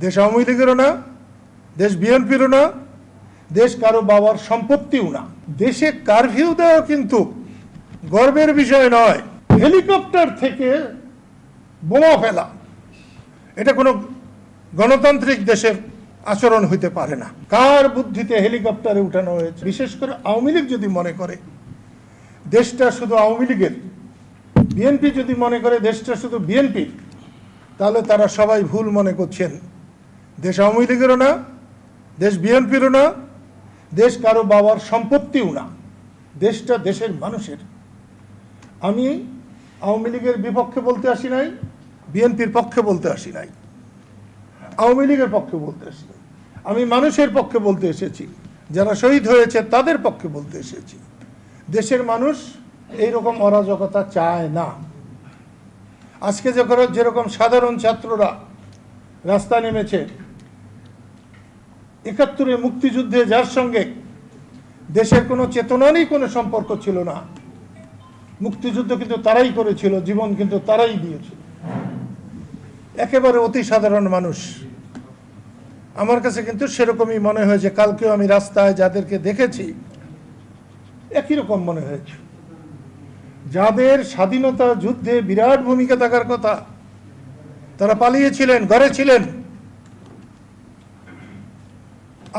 দেশ আওয়ামী লীগেরও না, দেশ বিএনপিরও না, দেশ কারো বাবার সম্পত্তিও না। দেশে কারফিউ দেওয়া কিন্তু গর্বের বিষয় নয়। হেলিকপ্টার থেকে বোমা ফেলা এটা কোনো গণতান্ত্রিক দেশের আচরণ হইতে পারে না। কার বুদ্ধিতে হেলিকপ্টারে উঠানো হয়েছে? বিশেষ করে আওয়ামী লীগ যদি মনে করে দেশটা শুধু আওয়ামী লীগের, বিএনপি যদি মনে করে দেশটা শুধু বিএনপির, তাহলে তারা সবাই ভুল মনে করছেন। দেশ আওয়ামী লীগেরও না, দেশ বিএনপিরও না, দেশ কারো বাবার সম্পত্তিও না। দেশটা দেশের মানুষের। আমি আওয়ামী লীগের বিপক্ষে বলতে আসি নাই, বিএনপির পক্ষে বলতে আসি নাই, আওয়ামী লীগের পক্ষে বলতে আসি নাই। আমি মানুষের পক্ষে বলতে এসেছি, যারা শহীদ হয়েছে তাদের পক্ষে বলতে এসেছি। দেশের মানুষ এইরকম অরাজকতা চায় না। আজকে যেরকম সাধারণ ছাত্ররা রাস্তা নেমেছে, ৭১ মুক্তিযুদ্ধে যার সঙ্গে দেশের কোনো চেতনারই কোনো সম্পর্ক ছিল না, মুক্তিযুদ্ধ কিন্তু তারাই করেছিল, জীবন কিন্তু তারাই দিয়েছিল, একেবারে অতি সাধারণ মানুষ। আমার কাছে কিন্তু সেরকমই মনে হয়েছে। কালকেও আমি রাস্তায় যাদেরকে দেখেছি একই রকম মনে হয়েছে। যাদের স্বাধীনতা যুদ্ধে বিরাট ভূমিকা থাকার কথা, তারা পালিয়েছিলেন, ঘরে ছিলেন।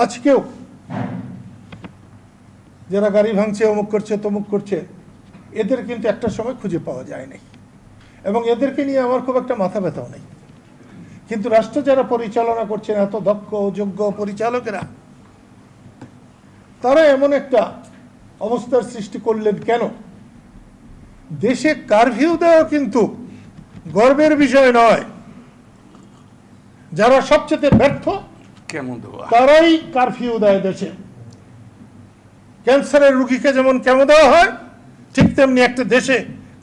আজকেও যারা গাড়ি ভাঙছে, অমুক করছে, তমুক করছে, এদের কিন্তু একটা সময় খুঁজে পাওয়া যায় নাই, এবং এদেরকে নিয়ে আমার খুব একটা মাথা ব্যথাও নেই। কিন্তু রাষ্ট্র যারা পরিচালনা করছেন, এত দক্ষ যোগ্য পরিচালকেরা, তারা এমন একটা অবস্থার সৃষ্টি করলেন কেন? দেশে কারফিউ দেওয়া কিন্তু গর্বের বিষয় নয়। যারা সবচেয়ে ব্যর্থ তারাই কারফিউ দেয় দেশে। ক্যান্সারের রুগীকে যেমন কেমো দেওয়া হয়, ঠিক তেমনি একটা দেশে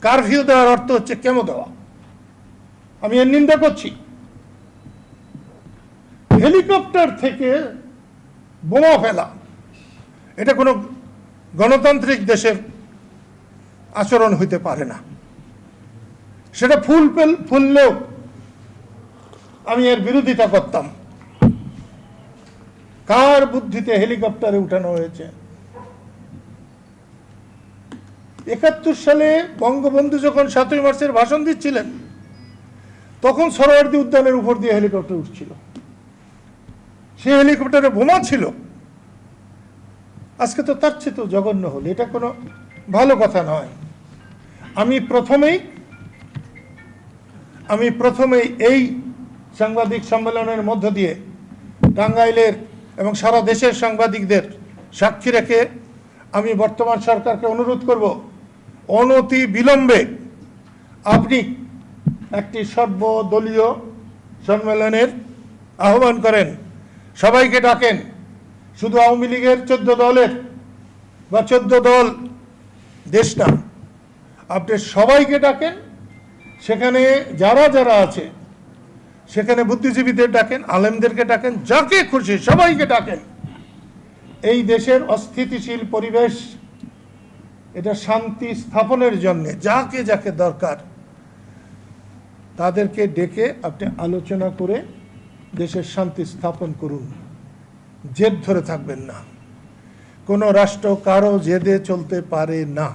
কারফিউ দেওয়ার অর্থ হচ্ছে কেমো দেওয়া। আমি এর নিন্দা করছি। হেলিকপ্টার থেকে বোমা ফেলা এটা কোনো গণতান্ত্রিক দেশের আচরণ হইতে পারে না। সেটা ফুললেও আমি এর বিরোধিতা করতাম। কার বুদ্ধিতে হেলিকপ্টারে উঠানো হয়েছে? ৭১ সালে বঙ্গবন্ধু যখন ৭ই মার্চের ভাষণ দিচ্ছিলেন, তখন সরোয়ার্দী উদ্যানের উপর দিয়ে হেলিকপ্টার উঠছিল। সে হেলিকপ্টারে বোমা ছিল। আজকে তো তার চেয়ে তো জঘন্য হল। এটা কোনো ভালো কথা নয়। আমি প্রথমেই এই সাংবাদিক সম্মেলনের মধ্য দিয়ে টাঙ্গাইলের এবং সারা দেশের সাংবাদিকদের সাক্ষী রেখে আমি বর্তমান সরকারকে অনুরোধ করব, অনতি বিলম্বে আপনি একটি সর্বদলীয় সম্মেলনের আহ্বান করেন, সবাইকে ডাকেন। শুধু আওয়ামী লীগের 14 দলের বা 14 দল দেশ না, আপনি সবাইকে ডাকেন। সেখানে যারা যারা আছে, সেখানে বুদ্ধিজীবীদের ডাকেন, আলেমদেরকে ডাকেন, যাকে খুশি সবাইকে ডাকেন। এই দেশের অস্থিতিশীল পরিবেশ, এটা শান্তি স্থাপনের জন্য যাকে যাকে দরকার তাদেরকে ডেকে আপনি আলোচনা করে দেশের শান্তি স্থাপন করুন। জেদ ধরে থাকবেন না। কোনো রাষ্ট্র কারো জেদে চলতে পারে না।